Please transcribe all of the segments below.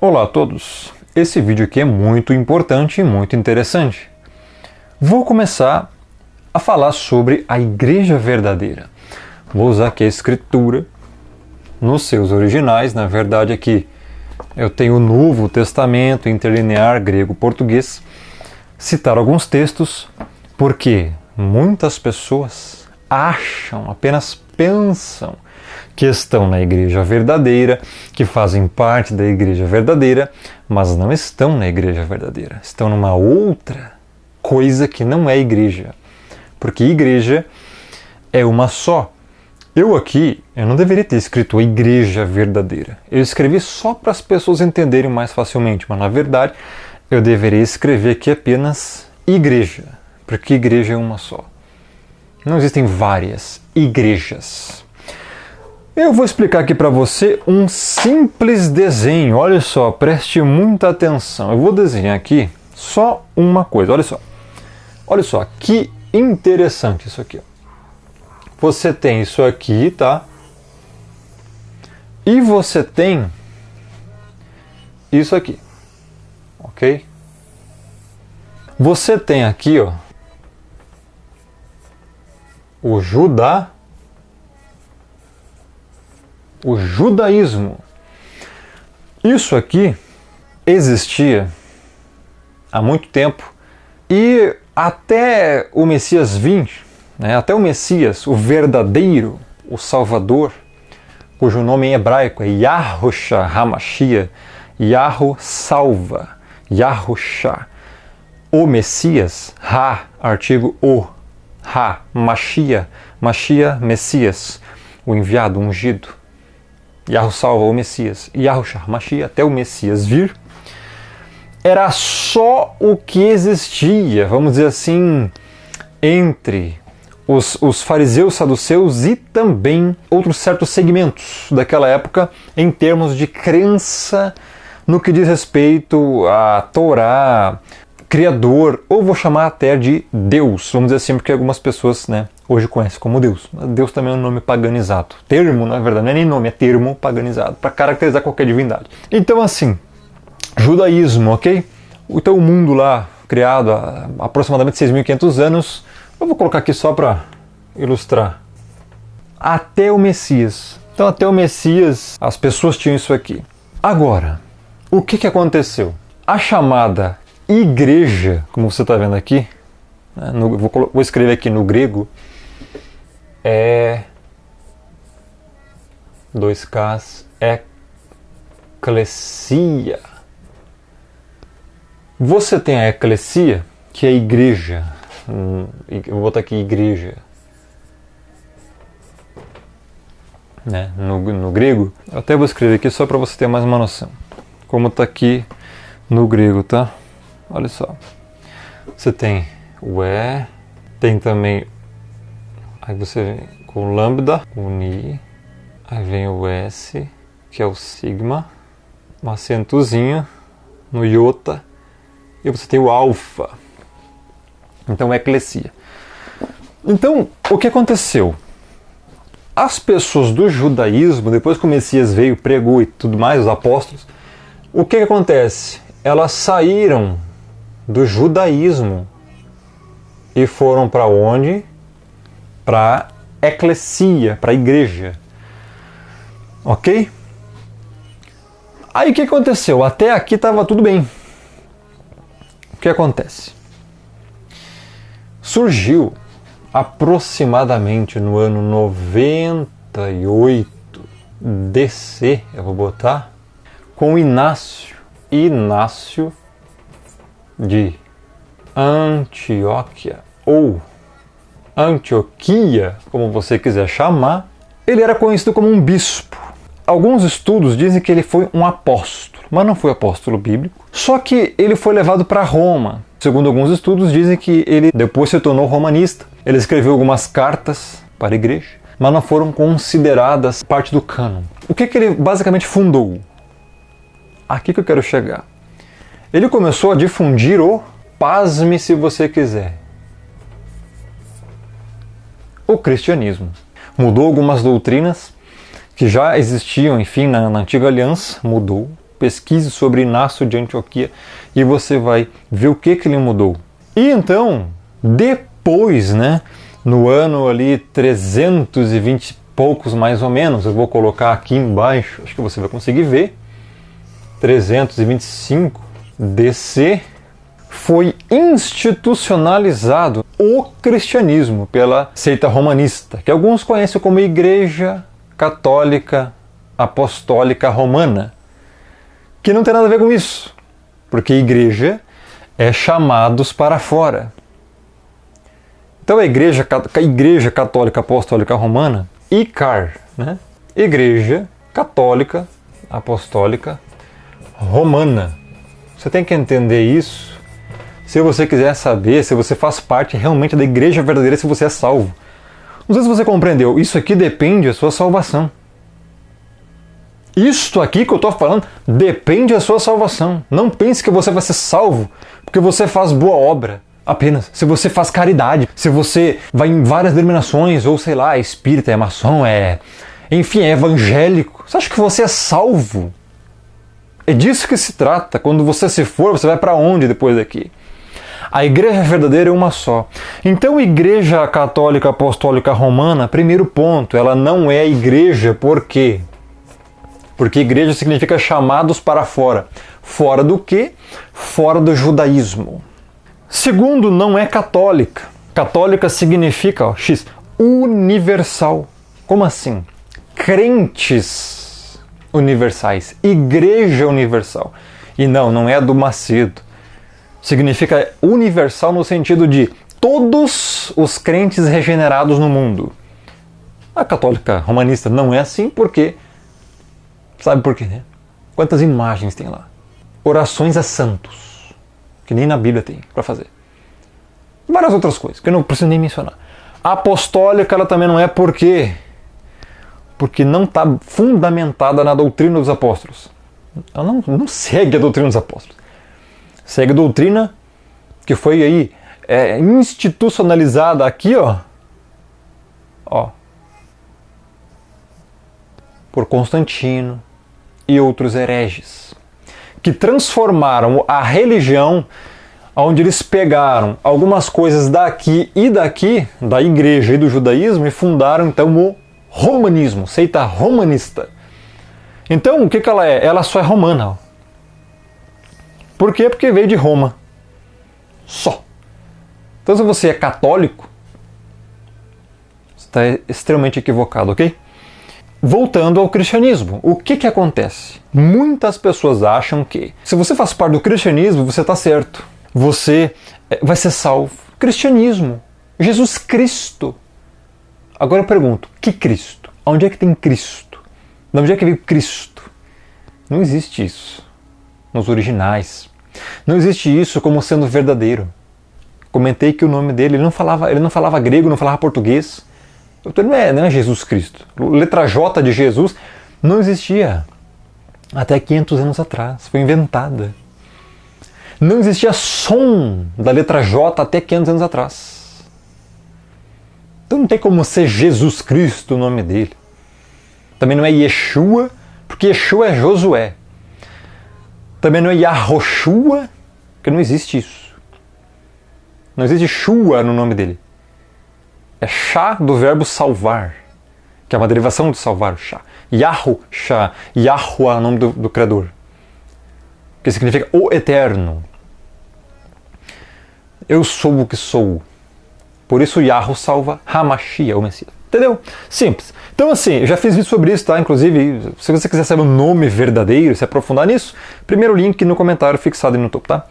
Olá a todos! Esse vídeo aqui é muito importante e muito interessante. Vou começar a falar sobre a Igreja Verdadeira. Vou usar aqui a Escritura nos seus originais. Na verdade aqui eu tenho o Novo Testamento interlinear grego-português. Citar alguns textos porque muitas pessoas acham, apenas pensam que estão na Igreja Verdadeira, que fazem parte da Igreja Verdadeira, mas não estão na Igreja Verdadeira. Estão numa outra coisa que não é igreja. Porque igreja é uma só. Eu não deveria ter escrito a Igreja Verdadeira. Eu escrevi só para as pessoas entenderem mais facilmente, mas na verdade eu deveria escrever aqui apenas igreja, porque igreja é uma só. Não existem várias igrejas. Eu vou explicar aqui para você um simples desenho. Olha só, preste muita atenção. Eu vou desenhar aqui só uma coisa. Olha só. Olha só, que interessante isso aqui. Você tem isso aqui, tá? E você tem isso aqui. Ok? Você tem aqui, ó, o judaísmo. Isso aqui existia há muito tempo e até o Messias vir, até o Messias, o verdadeiro, o Salvador, cujo nome em hebraico é Yahushua HaMashiach, Yahu salva, Yahushua, o Messias, artigo o, Mashiach, Mashiach, Messias, o enviado, o ungido. Yahu salva o Messias, Yahushua HaMashiach, até o Messias vir, era só o que existia, vamos dizer assim, entre os fariseus, saduceus e também outros certos segmentos daquela época em termos de crença no que diz respeito a Torá, Criador, ou vou chamar até de Deus, vamos dizer assim, porque algumas pessoas, hoje conhecem como Deus. Deus também é um nome paganizado. Termo, na verdade, não é nem nome, é termo paganizado, para caracterizar qualquer divindade. Então, assim, judaísmo, ok? Então, o mundo lá, criado há aproximadamente 6.500 anos, eu vou colocar aqui só para ilustrar. Até o Messias. Então, até o Messias, as pessoas tinham isso aqui. Agora, o que aconteceu? A chamada igreja, como você está vendo aqui, vou escrever aqui no grego, é 2Ks, eclesia. Você tem a eclesia, que é a igreja. Eu vou botar aqui igreja. No grego, eu até vou escrever aqui só para você ter mais uma noção. Como está aqui no grego, tá? Olha só. Você tem o tem também, aí você vem com lambda, o ni, aí vem o S, que é o sigma, um acentozinho no iota, e você tem o alfa. Então, eclesia. Então, o que aconteceu? As pessoas do judaísmo, depois que o Messias veio, pregou e tudo mais, os apóstolos, o que acontece? Elas saíram do judaísmo e foram para onde? Para a eclesia, para a igreja. Ok? Aí o que aconteceu? Até aqui estava tudo bem. O que acontece? Surgiu aproximadamente no ano 98 DC, eu vou botar, com Inácio de Antioquia, ou Antioquia, como você quiser chamar. Ele era conhecido como um bispo. Alguns estudos dizem que ele foi um apóstolo, mas não foi apóstolo bíblico. Só que ele foi levado para Roma. Segundo alguns estudos, dizem que ele depois se tornou romanista. Ele escreveu algumas cartas para a igreja, mas não foram consideradas parte do cânon. O que ele basicamente fundou? Aqui que eu quero chegar. Ele começou a difundir pasme se você quiser, o cristianismo. Mudou algumas doutrinas que já existiam, enfim, na antiga aliança, mudou. pesquise sobre Inácio de Antioquia e você vai ver o que ele mudou. E então, depois, né, no ano ali 320 e poucos mais ou menos, eu vou colocar aqui embaixo, acho que você vai conseguir ver, 325 DC, foi institucionalizado o cristianismo pela seita romanista, que alguns conhecem como Igreja Católica Apostólica Romana, que não tem nada a ver com isso, porque igreja é chamados para fora. Então a Igreja Católica Apostólica Romana, ICAR, né? Igreja Católica Apostólica Romana. Você tem que entender isso se você quiser saber se você faz parte realmente da igreja verdadeira, se você é salvo. Não sei se você compreendeu, isso aqui depende da sua salvação. Isto aqui que eu estou falando depende da sua salvação. Não pense que você vai ser salvo porque você faz boa obra. Apenas. Se você faz caridade, se você vai em várias denominações, ou sei lá, é espírita, é maçom, enfim, é evangélico. Você acha que você é salvo? É disso que se trata. Quando você se for, você vai para onde depois daqui? A igreja verdadeira é uma só. Então, Igreja Católica Apostólica Romana, primeiro ponto, ela não é igreja, por quê? Porque igreja significa chamados para fora. Fora do quê? Fora do judaísmo. Segundo, não é católica. Católica significa, X, universal. Como assim? Crentes universais. Igreja universal. E não é do Macedo. Significa universal no sentido de todos os crentes regenerados no mundo. A católica romanista não é assim porque... Sabe por quê, né? Quantas imagens tem lá? Orações a santos. Que nem na Bíblia tem para fazer. Várias outras coisas, que eu não preciso nem mencionar. A apostólica, ela também não é porque não está fundamentada na doutrina dos apóstolos. Ela não segue a doutrina dos apóstolos. Segue a doutrina que foi aí institucionalizada aqui, ó, por Constantino e outros hereges, que transformaram a religião, onde eles pegaram algumas coisas daqui e daqui, da igreja e do judaísmo, e fundaram então o romanismo, seita romanista. Então, o que ela é? Ela só é romana. Ó. Por quê? Porque veio de Roma. Só. Então, se você é católico, você está extremamente equivocado, ok? Voltando ao cristianismo, o que acontece? Muitas pessoas acham que se você faz parte do cristianismo, você está certo. Você vai ser salvo. Cristianismo. Jesus Cristo. Agora eu pergunto, que Cristo? Onde é que tem Cristo? De onde é que veio Cristo? Não existe isso nos originais. Não existe isso como sendo verdadeiro. Comentei que o nome dele, ele não falava grego, não falava português. Então não é Jesus Cristo. Letra J de Jesus não existia até 500 anos atrás. Foi inventada. Não existia som da letra J até 500 anos atrás. Então não tem como ser Jesus Cristo o nome dele. Também não é Yeshua, porque Yeshua é Josué. Também não é Yahoshua, porque não existe isso. Não existe Shua no nome dele. É Shá do verbo salvar, que é uma derivação de salvar, Shá. Yahushá, Yahuá é o nome do Criador, que significa o Eterno. Eu sou o que sou. Por isso Yahu salva Hamashia, o Messias. Entendeu? Simples. Então assim, eu já fiz vídeo sobre isso, tá? Inclusive, se você quiser saber o nome verdadeiro, se aprofundar nisso, primeiro link no comentário fixado aí no topo, tá?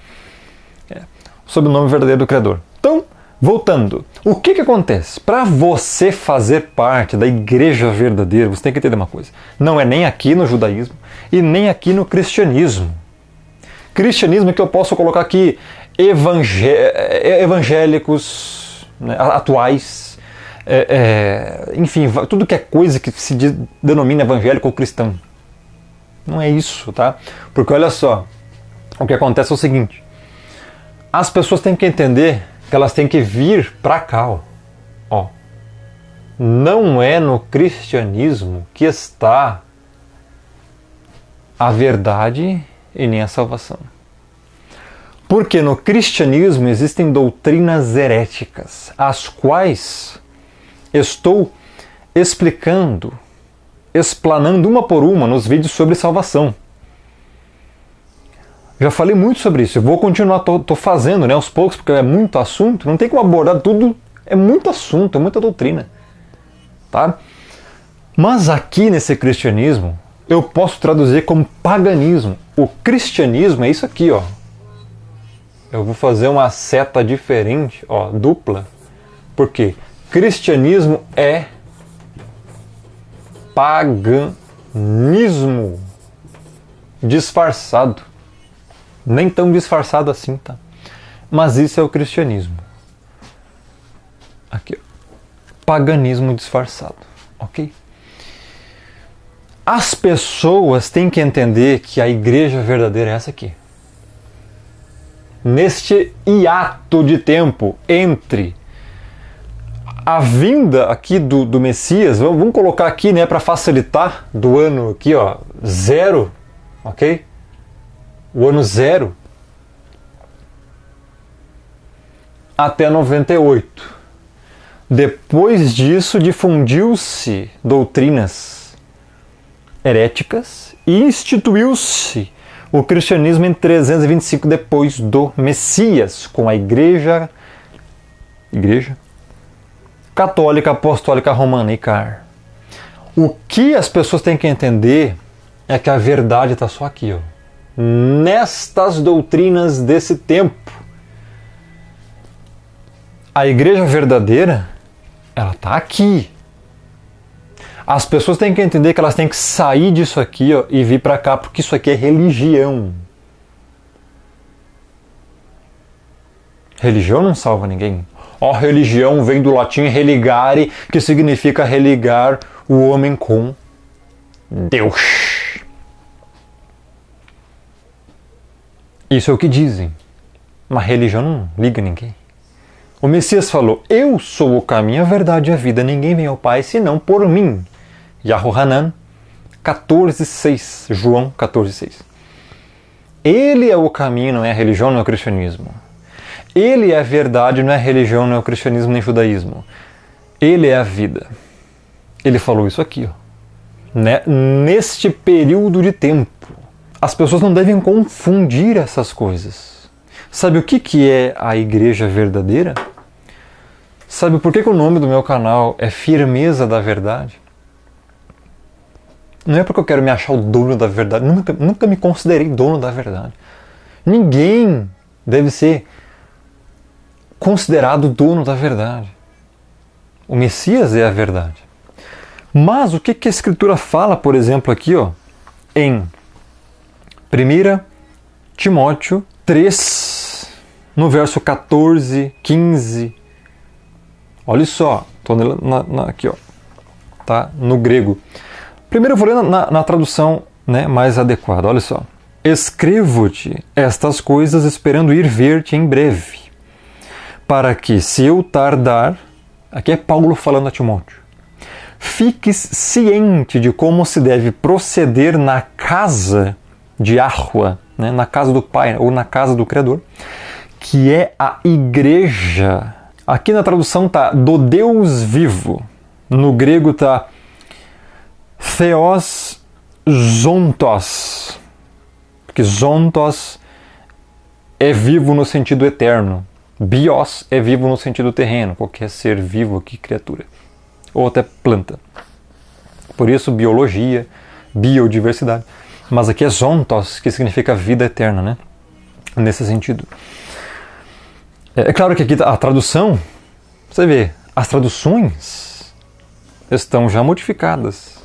Sobre o nome verdadeiro do Criador. Então, voltando. O que acontece? Para você fazer parte da igreja verdadeira, você tem que entender uma coisa. Não é nem aqui no judaísmo e nem aqui no cristianismo. Cristianismo é que eu posso colocar aqui evangélicos, né, atuais, enfim, tudo que é coisa que se denomina evangélico ou cristão. Não é isso, tá? Porque olha só, o que acontece é o seguinte, as pessoas têm que entender que elas têm que vir para cá, ó. Não é no cristianismo que está a verdade e nem a salvação. Porque no cristianismo existem doutrinas heréticas, as quais estou explicando, explanando uma por uma nos vídeos sobre salvação. Já falei muito sobre isso, eu vou continuar, tô fazendo, né, aos poucos, porque é muito assunto, não tem como abordar tudo, é muito assunto, é muita doutrina, tá? Mas aqui nesse cristianismo, eu posso traduzir como paganismo. O cristianismo é isso aqui, ó. Eu vou fazer uma seta diferente, ó, dupla, porque cristianismo é paganismo disfarçado. Nem tão disfarçado assim, tá? Mas isso é o cristianismo. Aqui, ó. Paganismo disfarçado, ok? As pessoas têm que entender que a igreja verdadeira é essa aqui. Neste hiato de tempo entre a vinda aqui do Messias, vamos colocar aqui, né, para facilitar, do ano aqui, ó, 0, ok? O ano 0 até 98. Depois disso, difundiu-se doutrinas heréticas e instituiu-se o cristianismo em 325 depois do Messias, com a igreja católica, apostólica, romana e car. O que as pessoas têm que entender é que a verdade está só aqui, ó. Nestas doutrinas desse tempo. A igreja verdadeira, ela está aqui. As pessoas têm que entender que elas têm que sair disso aqui, ó, e vir para cá, porque isso aqui é religião. Religião não salva ninguém. Ó, religião vem do latim religare, que significa religar o homem com Deus. Isso é o que dizem. Mas religião não liga ninguém. O Messias falou, eu sou o caminho, a verdade e a vida, ninguém vem ao Pai senão por mim. Yahohanan 14,6, João 14,6. Ele é o caminho, não é a religião, não é o cristianismo. Ele é a verdade, não é a religião, não é o cristianismo nem o judaísmo. Ele é a vida. Ele falou isso aqui, ó. Né? Neste período de tempo. As pessoas não devem confundir essas coisas. Sabe o que é a igreja verdadeira? Sabe por que o nome do meu canal é Firmeza da Verdade? Não é porque eu quero me achar o dono da verdade. Nunca me considerei dono da verdade. Ninguém deve ser considerado dono da verdade. O Messias é a verdade. Mas o que a Escritura fala, por exemplo, aqui, ó, em 1 Timóteo 3, no verso 14, 15. Olha só, estou aqui, ó, tá? No grego. Primeiro eu vou ler na tradução, né, mais adequada. Olha só. Escrevo-te estas coisas esperando ir ver-te em breve, para que, se eu tardar, aqui é Paulo falando a Timóteo, fiques ciente de como se deve proceder na casa de Yahweh, né, na casa do Pai, ou na casa do Criador, que é a igreja. Aqui na tradução está do Deus vivo. No grego está Theos Zontos, porque Zontos é vivo no sentido eterno. Bios é vivo no sentido terreno, qualquer ser vivo aqui, criatura, ou até planta. Por isso biologia, biodiversidade. Mas aqui é zontos, que significa vida eterna, né? Nesse sentido. É claro que aqui a tradução, você vê, as traduções estão já modificadas.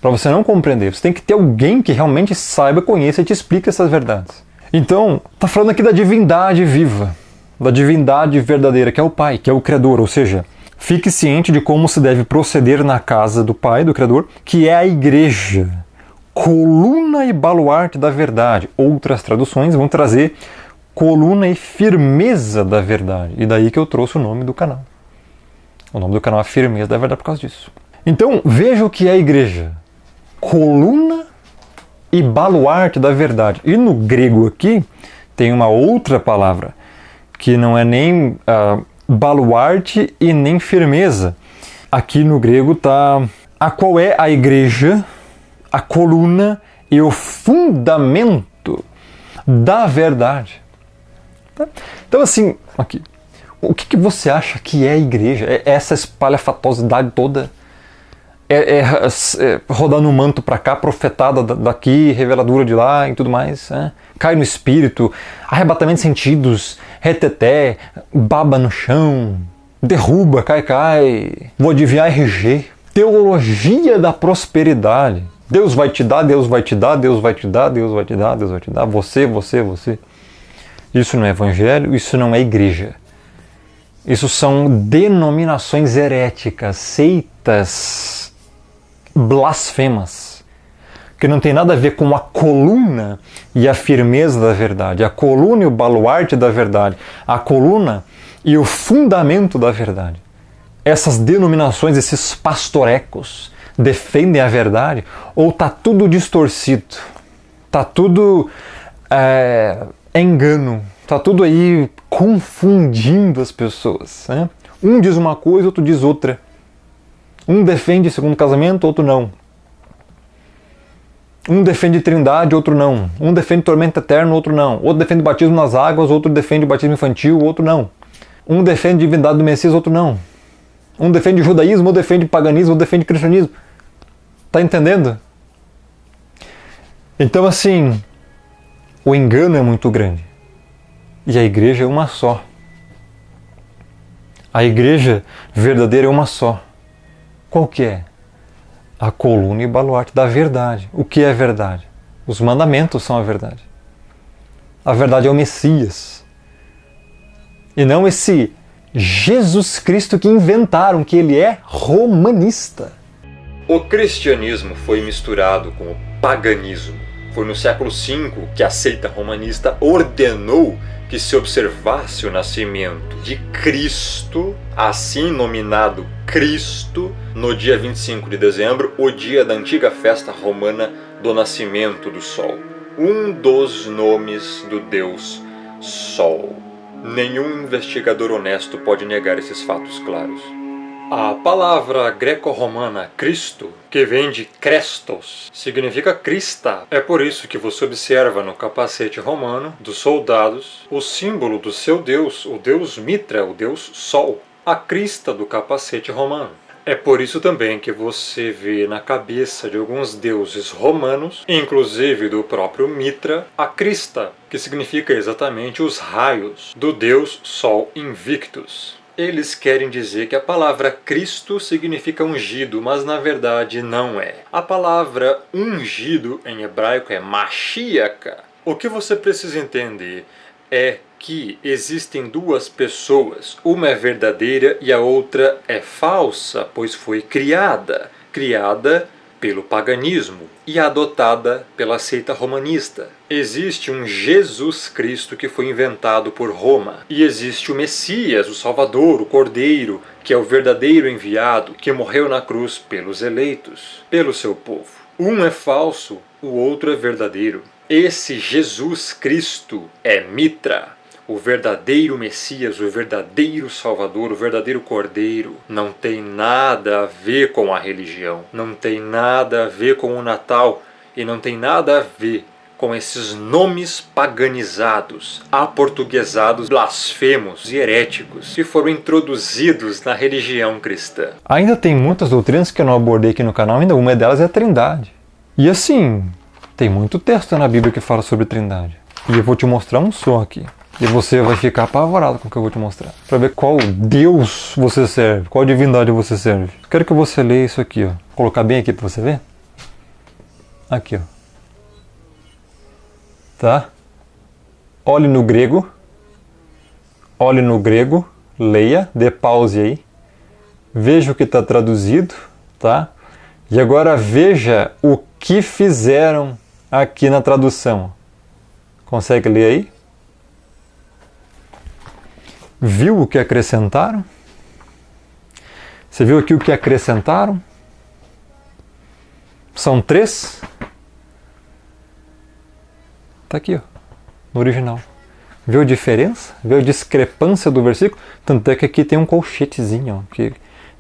Para você não compreender, você tem que ter alguém que realmente saiba, conheça e te explique essas verdades. Então, está falando aqui da divindade viva, da divindade verdadeira, que é o Pai, que é o Criador, ou seja, fique ciente de como se deve proceder na casa do Pai, do Criador, que é a igreja, coluna e baluarte da verdade. Outras traduções vão trazer coluna e firmeza da verdade. E daí que eu trouxe o nome do canal. O nome do canal é Firmeza da Verdade por causa disso. Então, veja o que é a igreja. Coluna e baluarte da verdade. E no grego aqui tem uma outra palavra, que não é nem baluarte e nem firmeza. Aqui no grego está a qual é a igreja, a coluna e o fundamento da verdade. Tá? Então assim, aqui, o que você acha que é a igreja? É essa espalhafatosidade toda? Rodando um manto para cá, profetada daqui, reveladora de lá e tudo mais. Cai no espírito, arrebatamento de sentidos, reteté, baba no chão, derruba, cai. Vou adivinhar RG. Teologia da prosperidade. Deus vai te dar, Deus vai te dar, Deus vai te dar, Deus vai te dar, Deus vai te dar. Você. Isso não é evangelho, isso não é igreja. Isso são denominações heréticas, seitas blasfemas, que não tem nada a ver com a coluna e a firmeza da verdade, a coluna e o baluarte da verdade, a coluna e o fundamento da verdade. Essas denominações, esses pastorecos, defendem a verdade ou está tudo distorcido, está tudo engano, está tudo aí confundindo as pessoas. Um diz uma coisa, outro diz outra. Um defende segundo casamento, outro não. Um defende trindade, outro não. Um defende tormento eterno, outro não. Outro defende batismo nas águas, outro defende batismo infantil, outro não. Um defende divindade do Messias, outro não. Um defende judaísmo, outro defende paganismo, outro defende cristianismo. Tá entendendo? Então assim, o engano é muito grande. E a igreja é uma só. A igreja verdadeira é uma só. Qual que é? A coluna e baluarte da verdade. O que é verdade? Os mandamentos são a verdade. A verdade é o Messias. E não esse Jesus Cristo que inventaram, que ele é romanista. O cristianismo foi misturado com o paganismo. Foi no século V que a seita romanista ordenou que se observasse o nascimento de Cristo, assim nominado Cristo, no dia 25 de dezembro, o dia da antiga festa romana do nascimento do Sol. Um dos nomes do Deus Sol. Nenhum investigador honesto pode negar esses fatos claros. A palavra greco-romana Cristo, que vem de Krestos, significa crista. É por isso que você observa no capacete romano dos soldados o símbolo do seu deus, o deus Mitra, o deus Sol, a crista do capacete romano. É por isso também que você vê na cabeça de alguns deuses romanos, inclusive do próprio Mitra, a crista, que significa exatamente os raios do deus Sol Invictus. Eles querem dizer que a palavra Cristo significa ungido, mas na verdade não é. A palavra ungido em hebraico é Mashiach. O que você precisa entender é que existem duas pessoas, uma é verdadeira e a outra é falsa, pois foi criada pelo paganismo e adotada pela seita romanista. Existe um Jesus Cristo que foi inventado por Roma, e existe o Messias, o Salvador, o Cordeiro, que é o verdadeiro enviado, que morreu na cruz pelos eleitos, pelo seu povo. Um é falso, o outro é verdadeiro. Esse Jesus Cristo é Mitra, o verdadeiro Messias, o verdadeiro Salvador, o verdadeiro Cordeiro. Não tem nada a ver com a religião, não tem nada a ver com o Natal e não tem nada a ver com esses nomes paganizados, aportuguesados, blasfemos e heréticos que foram introduzidos na religião cristã. Ainda tem muitas doutrinas que eu não abordei aqui no canal, ainda uma delas é a Trindade. E assim, tem muito texto na Bíblia que fala sobre Trindade. E eu vou te mostrar um só aqui. E você vai ficar apavorado com o que eu vou te mostrar. Para ver qual Deus você serve, qual divindade você serve. Quero que você leia isso aqui, ó. Vou colocar bem aqui para você ver. Aqui, ó. Tá? Olhe no grego, leia, dê pause aí. Veja o que está traduzido, tá? E agora veja o que fizeram aqui na tradução. Consegue ler aí? Viu o que acrescentaram? Você viu aqui o que acrescentaram? São 3. Está aqui, ó, no original. Viu a diferença? Viu a discrepância do versículo? Tanto é que aqui tem um colchetezinho, ó, que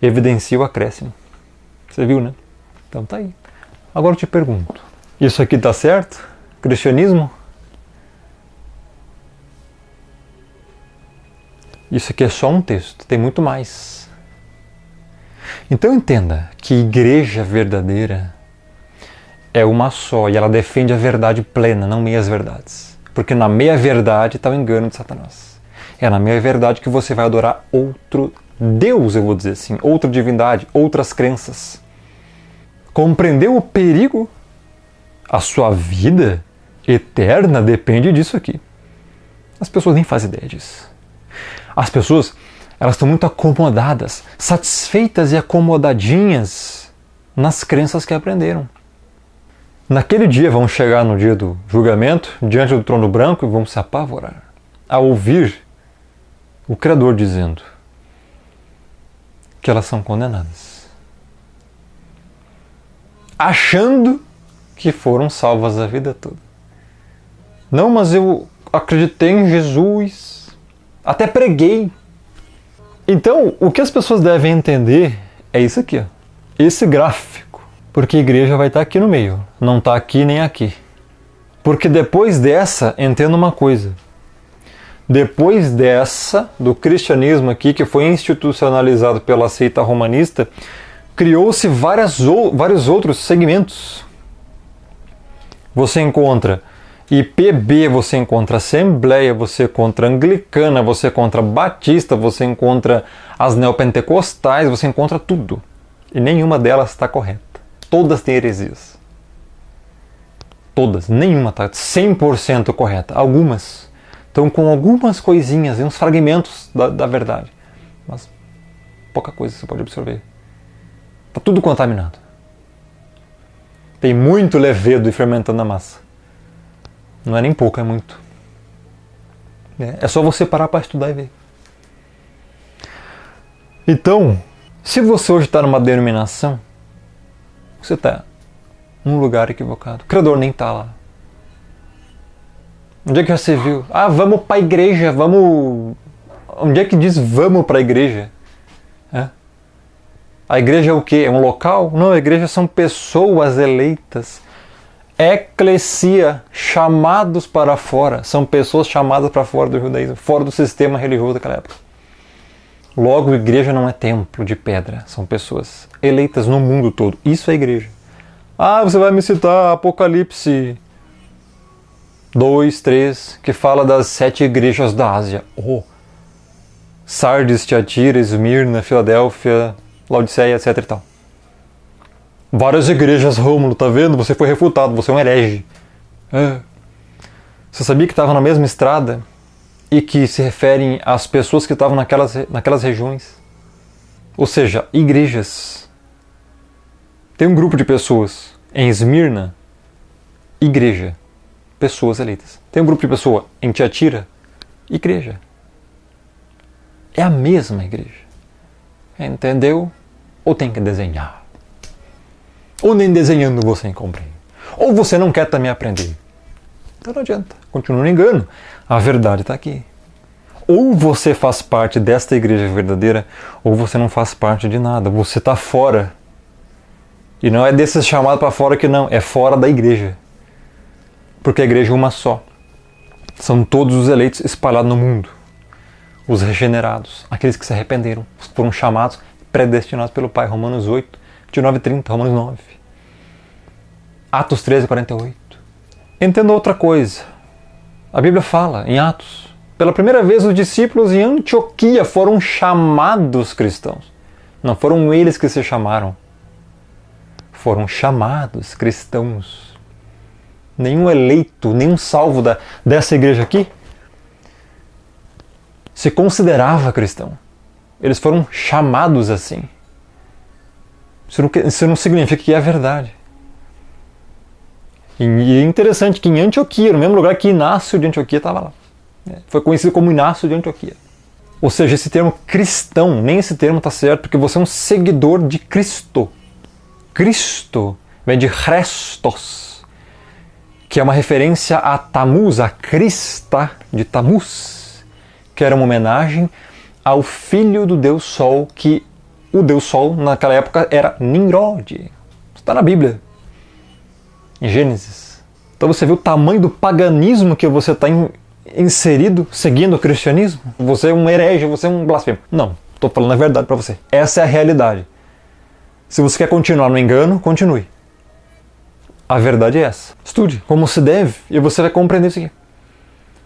evidencia o acréscimo. Você viu, né? Então tá aí. Agora eu te pergunto, isso aqui tá certo? Cristianismo? Isso aqui é só um texto, tem muito mais. Então entenda que igreja verdadeira é uma só e ela defende a verdade plena, não meias verdades. Porque na meia verdade está o engano de Satanás. É na meia verdade que você vai adorar outro Deus, eu vou dizer assim, outra divindade, outras crenças. Compreendeu o perigo? A sua vida eterna depende disso aqui. As pessoas nem fazem ideia disso. As pessoas, elas estão muito acomodadas, satisfeitas e acomodadinhas nas crenças que aprenderam. Naquele dia vão chegar no dia do julgamento, diante do trono branco, e vão se apavorar ao ouvir o Criador dizendo que elas são condenadas, achando que foram salvas a vida toda. Não, mas eu acreditei em Jesus, até preguei. Então, o que as pessoas devem entender é isso aqui, ó, esse gráfico. Porque a igreja vai estar aqui no meio, não está aqui nem aqui. Porque depois dessa, entenda uma coisa. Depois dessa, do cristianismo aqui, que foi institucionalizado pela seita romanista, criou-se vários outros segmentos. Você encontra IPB, você encontra Assembleia, você encontra Anglicana, você encontra Batista, você encontra as neopentecostais, você encontra tudo. E nenhuma delas está correta. Todas têm heresias. Todas. Nenhuma está 100% correta. Algumas estão com algumas coisinhas, uns fragmentos da verdade. Mas pouca coisa você pode absorver. Está tudo contaminado. Tem muito levedo e fermentando na massa. Não é nem pouco, é muito. É só você parar para estudar e ver. Então, se você hoje está numa denominação, você está num lugar equivocado. O Criador nem está lá. Onde é que você viu? Ah, vamos para a igreja, vamos... Onde é que diz vamos para a igreja? A igreja é o quê? É um local? Não, a igreja são pessoas eleitas. Eclesia, chamados para fora. São pessoas chamadas para fora do judaísmo, fora do sistema religioso daquela época. Logo, a igreja não é templo de pedra. São pessoas eleitas no mundo todo. Isso é igreja. Ah, você vai me citar Apocalipse 2, 3, que fala das 7 igrejas da Ásia. Sardes, Tiatira, Esmirna, Filadélfia, Laodiceia, etc e tal. Várias igrejas, Rômulo, tá vendo? Você foi refutado, você é um herege. Você sabia que estava na mesma estrada e que se referem às pessoas que estavam naquelas regiões? Ou seja, igrejas. Tem um grupo de pessoas em Esmirna, igreja, pessoas eleitas. Tem um grupo de pessoas em Tiatira, igreja. É a mesma igreja. Entendeu? Ou tem que desenhar? Ou nem desenhando você compreende. Ou você não quer também aprender. Então não adianta. Continua no engano. A verdade está aqui. Ou você faz parte desta igreja verdadeira, ou você não faz parte de nada. Você está fora. E não é desses chamados para fora que não. É fora da igreja. Porque a igreja é uma só. São todos os eleitos espalhados no mundo. Os regenerados. Aqueles que se arrependeram. Foram chamados, predestinados pelo Pai. Romanos 8, 29 e 30. Romanos 9. Atos 13, 48. Entenda outra coisa. A Bíblia fala em Atos. Pela primeira vez os discípulos em Antioquia foram chamados cristãos. Não foram eles que se chamaram. Foram chamados cristãos. Nenhum eleito, nenhum salvo dessa igreja aqui se considerava cristão. Eles foram chamados assim. Isso não significa que é verdade. E é interessante que em Antioquia, no mesmo lugar que Inácio de Antioquia estava lá. Foi conhecido como Inácio de Antioquia. Ou seja, esse termo cristão, nem esse termo está certo, porque você é um seguidor de Cristo. Cristo vem de Christos, que é uma referência a Tammuz, a crista de Tammuz, que era uma homenagem ao filho do Deus Sol, que o Deus Sol naquela época era Nimrod. Está na Bíblia, em Gênesis. Então você vê o tamanho do paganismo que você está inserido, seguindo o cristianismo. Você é um herege, você é um blasfemo. Não, estou falando a verdade para você. Essa é a realidade. Se você quer continuar no engano, continue. A verdade é essa. Estude como se deve e você vai compreender isso aqui.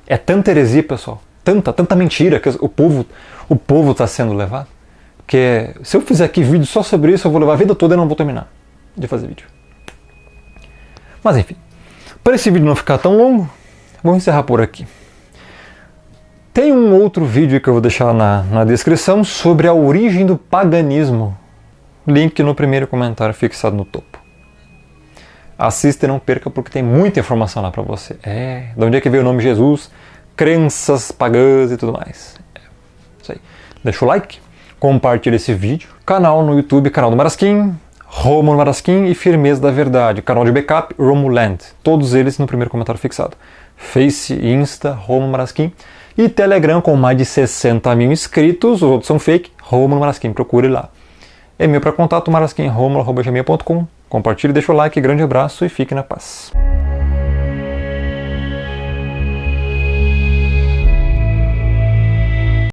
É tanta heresia, pessoal. Tanta mentira que o povo está sendo levado. Que se eu fizer aqui vídeo só sobre isso, eu vou levar a vida toda e não vou terminar de fazer vídeo. Mas enfim, para esse vídeo não ficar tão longo, vou encerrar por aqui. Tem um outro vídeo que eu vou deixar na descrição sobre a origem do paganismo. Link no primeiro comentário fixado no topo. Assista e não perca porque tem muita informação lá para você. De onde é que veio o nome Jesus, crenças pagãs e tudo mais. Isso aí. Deixa o like, compartilha esse vídeo. Canal no YouTube, canal do Marasquim, Rômulo Marasquim e Firmeza da Verdade. Canal de backup, Romuland. Todos eles no primeiro comentário fixado. Face, Insta, Rômulo Marasquim. E Telegram com mais de 60 mil inscritos. Os outros são fake. Rômulo Marasquim, procure lá. E-mail para contato, marasquimromulo@gmail.com. Compartilhe, deixa o like, grande abraço e fique na paz.